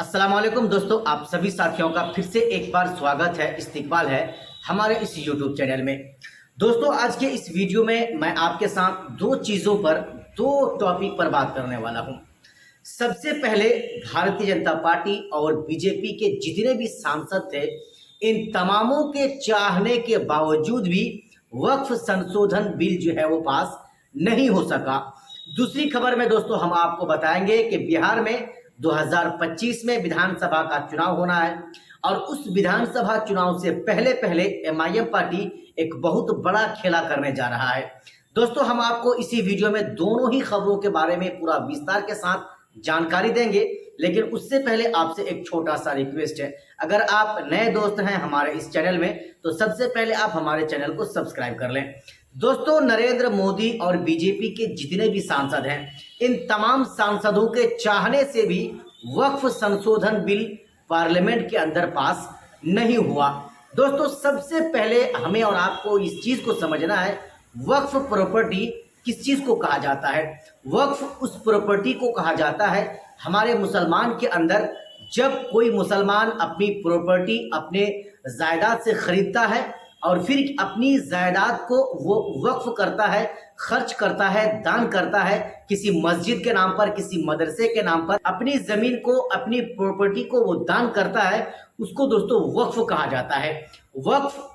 अस्सलाम वालेकुम दोस्तों, आप सभी साथियों का फिर से एक बार स्वागत है, इस्तकबाल है हमारे इस यूट्यूब चैनल में। दोस्तों, आज के इस वीडियो में मैं आपके साथ दो चीज़ों पर, दो टॉपिक पर बात करने वाला हूं। सबसे पहले भारतीय जनता पार्टी और बीजेपी के जितने भी सांसद थे, इन तमामों के चाहने के बावजूद भी वक्फ संशोधन बिल जो है वो पास नहीं हो सका। दूसरी खबर में दोस्तों हम आपको बताएंगे कि बिहार में 2025 में विधानसभा का चुनाव होना है और उस विधानसभा चुनाव से पहले पहले एमआईएम पार्टी एक बहुत बड़ा खेला करने जा रहा है। दोस्तों, हम आपको इसी वीडियो में दोनों ही खबरों के बारे में पूरा विस्तार के साथ जानकारी देंगे, लेकिन उससे पहले आपसे एक छोटा सा रिक्वेस्ट है। अगर आप नए दोस्त हैं हमारे इस चैनल में तो सबसे पहले आप हमारे चैनल को सब्सक्राइब कर लें। दोस्तों, नरेंद्र मोदी और बीजेपी के जितने भी सांसद हैं, इन तमाम सांसदों के चाहने से भी वक्फ संशोधन बिल पार्लियामेंट के अंदर पास नहीं हुआ। दोस्तों, सबसे पहले हमें और आपको इस चीज को समझना है, वक्फ प्रॉपर्टी किस चीज को कहा जाता है। वक्फ उस प्रॉपर्टी को कहा जाता है हमारे मुसलमान के अंदर, जब कोई मुसलमान अपनी प्रॉपर्टी अपने जायदाद से खरीदता है और फिर अपनी जायदाद को वो वक्फ करता है, खर्च करता है, दान करता है, किसी मस्जिद के नाम पर, किसी मदरसे के नाम पर अपनी जमीन को, अपनी प्रॉपर्टी को वो दान करता है, उसको दोस्तों वक्फ कहा जाता है। वक्फ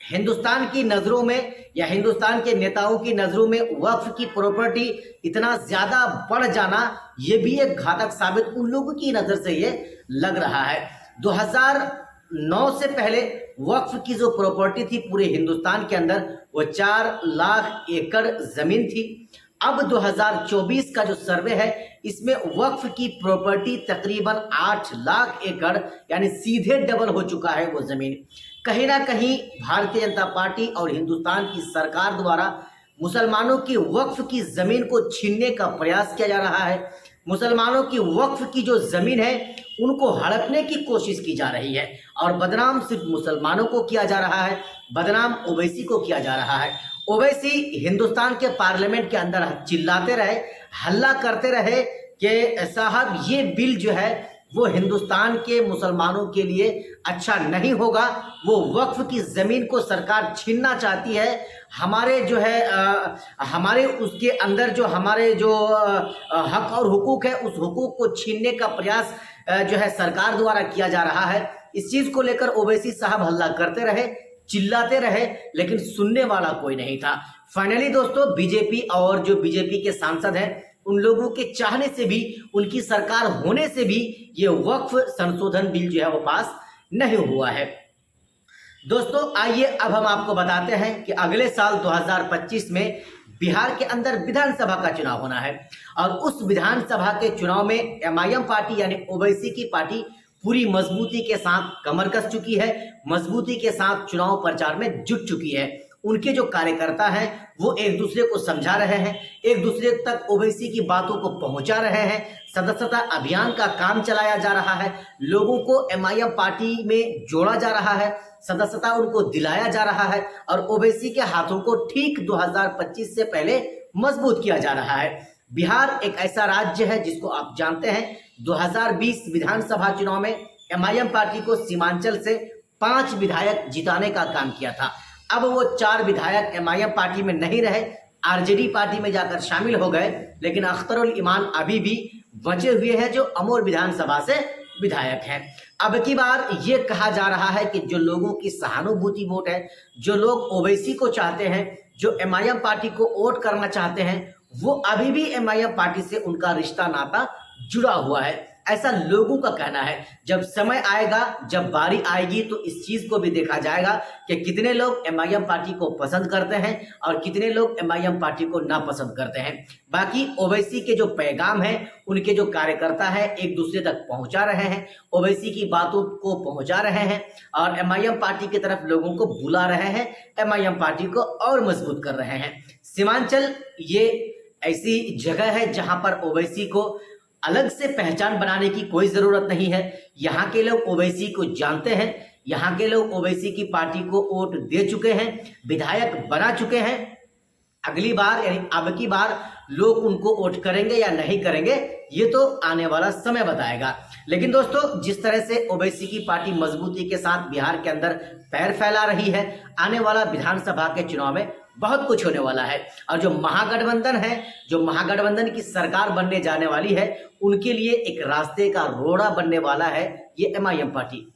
हिंदुस्तान की नज़रों में या हिंदुस्तान के नेताओं की नज़रों में वक्फ की प्रॉपर्टी इतना ज़्यादा बढ़ जाना, ये भी एक घातक साबित उन लोगों की नज़र से ये लग रहा है। 2009 से पहले वक्फ की जो प्रॉपर्टी थी पूरे हिंदुस्तान के अंदर वो 4 लाख एकड़ ज़मीन थी। अब 2024 का जो सर्वे है इसमें वक्फ की प्रॉपर्टी तकरीबन 8 लाख एकड़ यानी सीधे डबल हो चुका है वो ज़मीन। कहीं ना कहीं भारतीय जनता पार्टी और हिंदुस्तान की सरकार द्वारा मुसलमानों की वक्फ की ज़मीन को छीनने का प्रयास किया जा रहा है। मुसलमानों की वक्फ की जो ज़मीन है उनको हड़पने की कोशिश की जा रही है और बदनाम सिर्फ मुसलमानों को किया जा रहा है, बदनाम ओवैसी को किया जा रहा है। ओवैसी हिंदुस्तान के पार्लियामेंट के अंदर चिल्लाते रहे, हल्ला करते रहे कि साहब ये बिल जो है वो हिंदुस्तान के मुसलमानों के लिए अच्छा नहीं होगा, वो वक्फ की ज़मीन को सरकार छीनना चाहती है। हमारे जो है हमारे उसके अंदर जो हमारे जो हक और हुकूक है उस हुकूक को छीनने का प्रयास जो है सरकार द्वारा किया जा रहा है। इस चीज़ को लेकर ओवैसी साहब हल्ला करते रहे, चिल्लाते रहे, लेकिन सुनने वाला कोई नहीं था। फाइनली दोस्तों, बीजेपी और जो बीजेपी के सांसद हैं उन लोगों के चाहने से भी, उनकी सरकार होने से भी ये वक्फ संशोधन बिल जो है वो पास नहीं हुआ है। दोस्तों, आइए अब हम आपको बताते हैं कि अगले साल 2025 में बिहार के अंदर विधानसभा का चुनाव होना है और उस विधानसभा के चुनाव में एमआईएम पार्टी यानी ओवैसी की पार्टी पूरी मजबूती के साथ कमर कस चुकी है, मजबूती के साथ चुनाव प्रचार में जुट चुकी है। उनके जो कार्यकर्ता हैं वो एक दूसरे को समझा रहे हैं, एक दूसरे तक ओवैसी की बातों को पहुंचा रहे हैं, सदस्यता अभियान का काम चलाया जा रहा है, लोगों को एमआईएम पार्टी में जोड़ा जा रहा है, सदस्यता उनको दिलाया जा रहा है और ओवैसी के हाथों को ठीक 2025 से पहले मजबूत किया जा रहा है। बिहार एक ऐसा राज्य है जिसको आप जानते हैं 2020 विधानसभा चुनाव में एमआईएम पार्टी को सीमांचल से 5 विधायक जिताने का काम किया था। अब वो 4 विधायक एमआईएम पार्टी में नहीं रहे, आरजेडी पार्टी में जाकर शामिल हो गए, लेकिन अख्तरुल ईमान अभी भी बचे हुए हैं जो अमोर विधानसभा से विधायक हैं। अब की बार ये कहा जा रहा है कि जो लोगों की सहानुभूति वोट है, जो लोग ओवैसी को चाहते हैं, जो एमआईएम पार्टी को वोट करना चाहते हैं, वो अभी भी एमआईएम पार्टी से उनका रिश्ता नाता जुड़ा हुआ है, ऐसा लोगों का कहना है। जब समय आएगा, जब बारी आएगी तो इस चीज को भी देखा जाएगा कि कितने लोग एमआईएम पार्टी को पसंद करते हैं और कितने लोग एमआईएम पार्टी को नापसंद करते हैं। बाकी ओवैसी के जो पैगाम हैं, उनके जो कार्यकर्ता हैं एक दूसरे तक पहुंचा रहे हैं, ओवैसी की बातों को पहुंचा रहे हैं और एमआईएम पार्टी की तरफ लोगों को बुला रहे हैं, एमआईएम पार्टी को और मजबूत कर रहे हैं। सीमांचल ये ऐसी जगह है जहां पर ओवैसी को अलग से पहचान बनाने की कोई जरूरत नहीं है। यहाँ के लोग ओवैसी को जानते हैं, यहाँ के लोग ओवैसी की पार्टी को वोट दे चुके हैं, विधायक बना चुके हैं। अगली बार यानी अब की बार लोग उनको वोट करेंगे या नहीं करेंगे ये तो आने वाला समय बताएगा। लेकिन दोस्तों, जिस तरह से ओवैसी की पार्टी मजबूती के साथ बिहार के अंदर पैर फैला रही है, आने वाला विधानसभा के चुनाव में बहुत कुछ होने वाला है। और जो महागठबंधन है, जो महागठबंधन की सरकार बनने जाने वाली है, उनके लिए एक रास्ते का रोड़ा बनने वाला है ये MIM पार्टी।